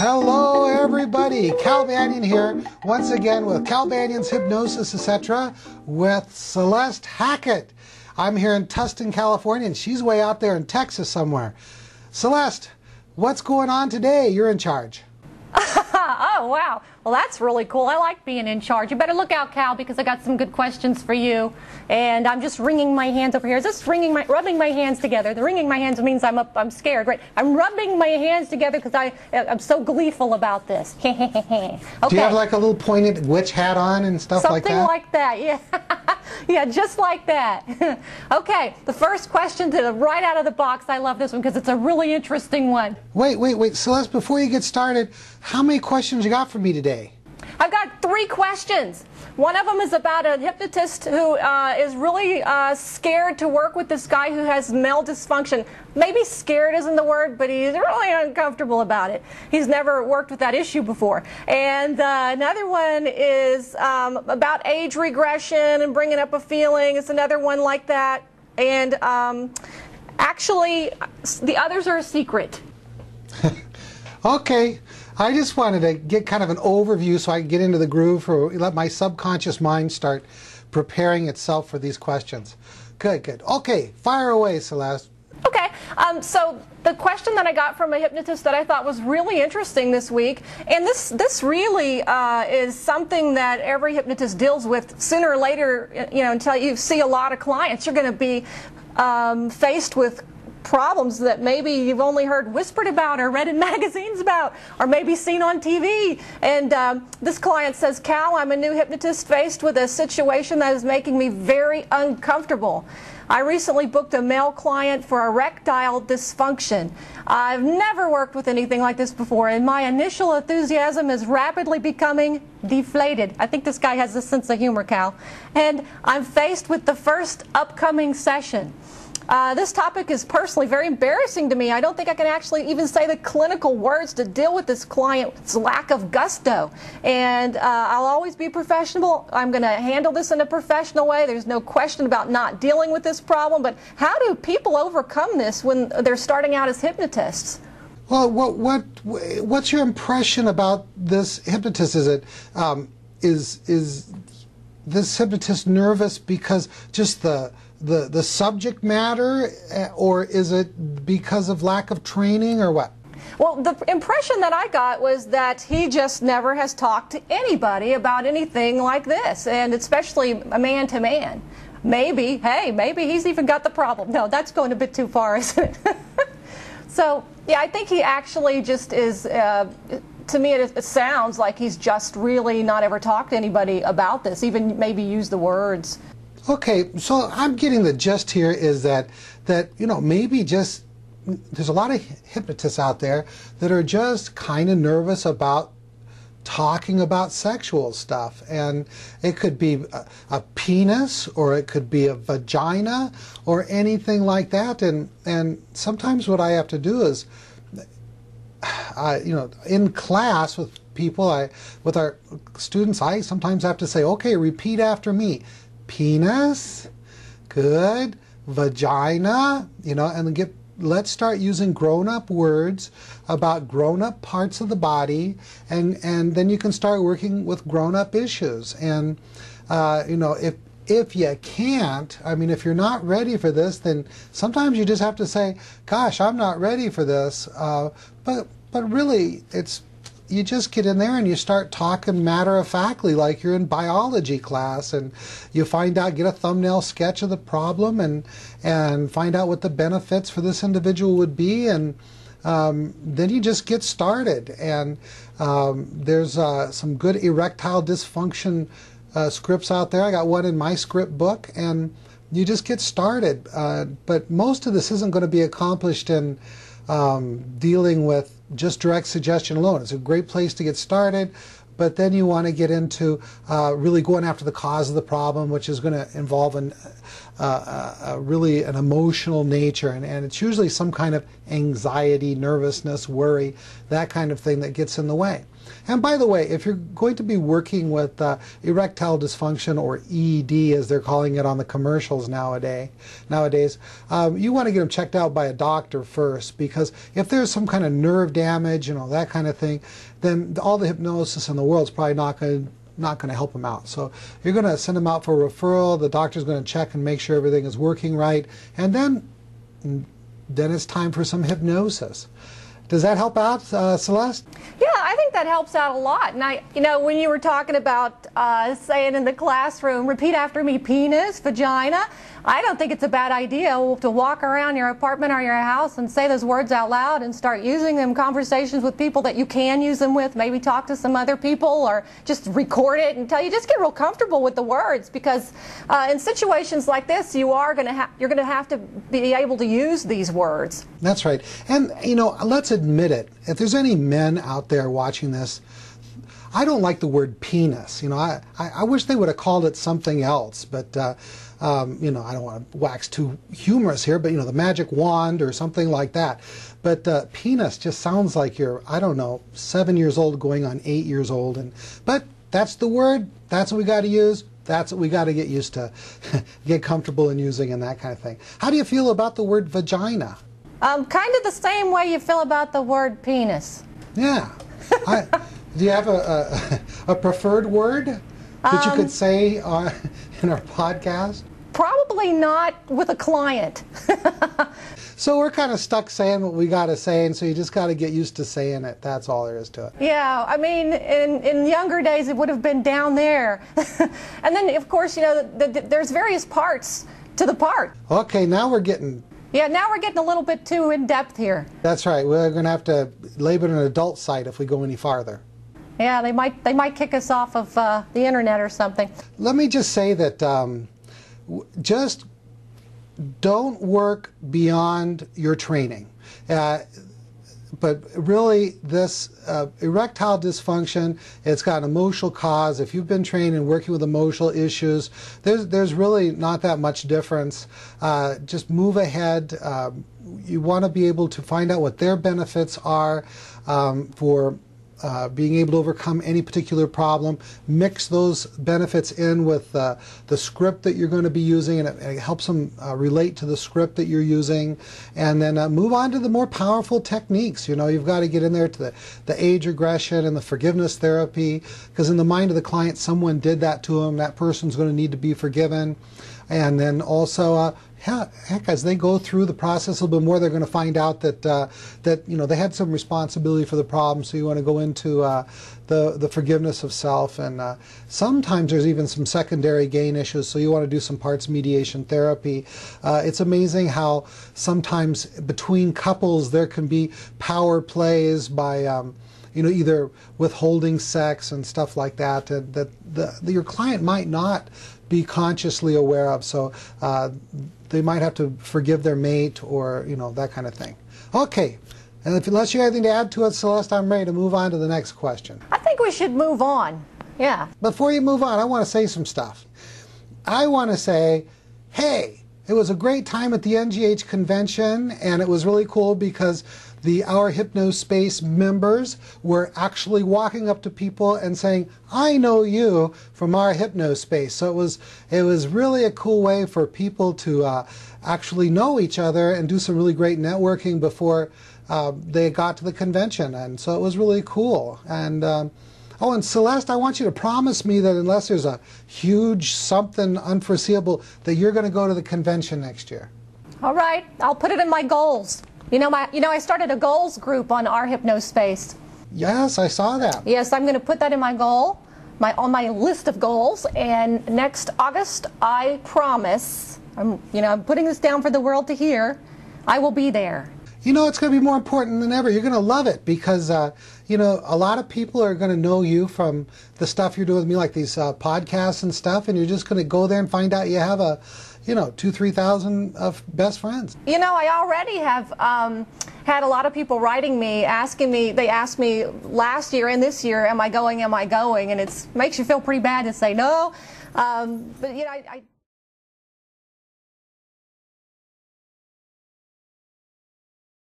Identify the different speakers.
Speaker 1: Hello everybody, Cal Banyan here, once again with Cal Banyan's Hypnosis, etc. with Celeste Hackett. I'm here in Tustin, California, and she's way out there in Texas somewhere. Celeste, what's going on today? You're in charge.
Speaker 2: Oh, wow. Well, that's really cool. I like being in charge. You better look out, Cal, because I got some good questions for you. And I'm just wringing my hands over here. Is this rubbing my hands together? The wringing my hands means I'm scared, right? I'm rubbing my hands together because I'm so gleeful about this. Okay.
Speaker 1: Do you have like a little pointed witch hat on and stuff like that?
Speaker 2: Something like that, yeah. Yeah, just like that. Okay, the first question right out of the box. I love this one because it's a really interesting one.
Speaker 1: Wait, Celeste, before you get started, how many questions you got for me today?
Speaker 2: I've got 3 questions. One of them is about a hypnotist who is really scared to work with this guy who has male dysfunction. Maybe scared isn't the word, but he's really uncomfortable about it. He's never worked with that issue before. And another one is about age regression and bringing up a feeling. It's another one like that. And actually, the others are a secret.
Speaker 1: Okay. I just wanted to get kind of an overview so I can get into the groove or let my subconscious mind start preparing itself for these questions. Good. Okay, fire away, Celeste.
Speaker 2: Okay, so the question that I got from a hypnotist that I thought was really interesting this week, and this really is something that every hypnotist deals with sooner or later, until you see a lot of clients, you're going to be faced with problems that maybe you've only heard whispered about or read in magazines about or maybe seen on TV. And this client says, Cal, I'm a new hypnotist faced with a situation that is making me very uncomfortable. I recently booked a male client for erectile dysfunction. I've never worked with anything like this before, and my initial enthusiasm is rapidly becoming deflated. I think this guy has a sense of humor, Cal. And I'm faced with the first upcoming session. This topic is personally very embarrassing to me. I don't think I can actually even say the clinical words to deal with this client's lack of gusto. And I'll always be professional. I'm going to handle this in a professional way. There's no question about not dealing with this problem. But how do people overcome this when they're starting out as hypnotists?
Speaker 1: Well, what's your impression about this hypnotist? Is it is this hypnotist nervous because just the subject matter, or is it because of lack of training, or what?
Speaker 2: Well, the impression that I got was that he just never has talked to anybody about anything like this, and especially a man-to-man. Maybe he's even got the problem. No, that's going a bit too far, isn't it? So, yeah, I think he actually just is, to me it sounds like he's just really not ever talked to anybody about this, even maybe used the words.
Speaker 1: Okay, so I'm getting the gist here is that maybe just there's a lot of hypnotists out there that are just kind of nervous about talking about sexual stuff, and it could be a penis or it could be a vagina or anything like that, and sometimes what I have to do is in class with people, with our students, I sometimes have to say, okay, repeat after me. Penis, good, vagina, and let's start using grown-up words about grown-up parts of the body, and then you can start working with grown-up issues. And if you can't, if you're not ready for this, then sometimes you just have to say, gosh, I'm not ready for this. But really, you just get in there and you start talking matter-of-factly like you're in biology class, and you get a thumbnail sketch of the problem and find out what the benefits for this individual would be, and then you just get started. And there's some good erectile dysfunction scripts out there. I got one in my script book, and you just get started. But most of this isn't going to be accomplished in dealing with just direct suggestion alone. It's a great place to get started, but then you want to get into really going after the cause of the problem, which is going to involve really an emotional nature, and it's usually some kind of anxiety, nervousness, worry, that kind of thing that gets in the way. And by the way, if you're going to be working with erectile dysfunction, or ED as they're calling it on the commercials nowadays, you want to get them checked out by a doctor first, because if there's some kind of nerve damage, that kind of thing, then all the hypnosis in the world is probably not going to help them out. So you're going to send them out for a referral. The doctor's going to check and make sure everything is working right, and then it's time for some hypnosis. Does that help out, Celeste?
Speaker 2: Yeah, I think that helps out a lot. And when you were talking about saying in the classroom, repeat after me, penis, vagina, I don't think it's a bad idea to walk around your apartment or your house and say those words out loud and start using them in conversations with people that you can use them with. Maybe talk to some other people, or just record it and just get real comfortable with the words, because in situations like this, you're going to have to be able to use these words.
Speaker 1: That's right. And let's admit it. If there's any men out there watching this, I don't like the word penis. I wish they would have called it something else, but I don't want to wax too humorous here, but the magic wand or something like that. But penis just sounds like you're, I don't know, 7 years old going on 8 years old. But that's the word. That's what we got to use. That's what we got to get used to, get comfortable in using, and that kind of thing. How do you feel about the word vagina?
Speaker 2: Kind of the same way you feel about the word penis.
Speaker 1: Yeah. Do you have a preferred word that you could say in our podcast?
Speaker 2: Probably not with a client.
Speaker 1: So we're kind of stuck saying what we got to say, and so you just got to get used to saying it. That's all there is to it.
Speaker 2: Yeah, I mean, in younger days it would have been down there. And then, of course, there's various parts to the part.
Speaker 1: Okay, now we're getting...
Speaker 2: Yeah, now we're getting a little bit too in-depth here.
Speaker 1: That's right. We're going to have to label an adult site if we go any farther.
Speaker 2: Yeah, they might kick us off of the internet or something.
Speaker 1: Let me just say that just don't work beyond your training. But really, this erectile dysfunction, it's got an emotional cause. If you've been trained in working with emotional issues, there's really not that much difference. Just move ahead. You want to be able to find out what their benefits are for being able to overcome any particular problem. Mix those benefits in with the script that you're going to be using, and it helps them relate to the script that you're using. And then move on to the more powerful techniques. You've got to get in there to the age regression and the forgiveness therapy, because in the mind of the client, someone did that to them. That person's going to need to be forgiven. And then also, heck, as they go through the process a little bit more, they're going to find out that they had some responsibility for the problem. So you want to go into the forgiveness of self, and sometimes there's even some secondary gain issues. So you want to do some parts mediation therapy. It's amazing how sometimes between couples there can be power plays by either withholding sex and stuff like that your client might not be consciously aware of. So they might have to forgive their mate, or that kind of thing. Okay, and unless you have anything to add to it, Celeste, I'm ready to move on to the next question.
Speaker 2: I think we should move on. Yeah.
Speaker 1: Before you move on, I want to say some stuff. I want to say, hey, it was a great time at the NGH convention, and it was really cool because our Hypnospace members were actually walking up to people and saying, I know you from our Hypnospace. So it was really a cool way for people to actually know each other and do some really great networking before they got to the convention. And so it was really cool. And oh, and Celeste, I want you to promise me that unless there's a huge something unforeseeable, that you're going to go to the convention next year.
Speaker 2: All right, I'll put it in my goals. I started a goals group on our Hypnospace.
Speaker 1: Yes, I saw that.
Speaker 2: Yes, I'm going to put that in my goal, on my list of goals. And next August, I promise, I'm putting this down for the world to hear, I will be there.
Speaker 1: It's going to be more important than ever. You're going to love it because, a lot of people are going to know you from the stuff you're doing with me, like these podcasts and stuff, and you're just going to go there and find out you have 2,000-3,000 of best friends.
Speaker 2: I already have had a lot of people writing me, asking me, they asked me last year and this year, am I going, and it makes you feel pretty bad to say no. But, I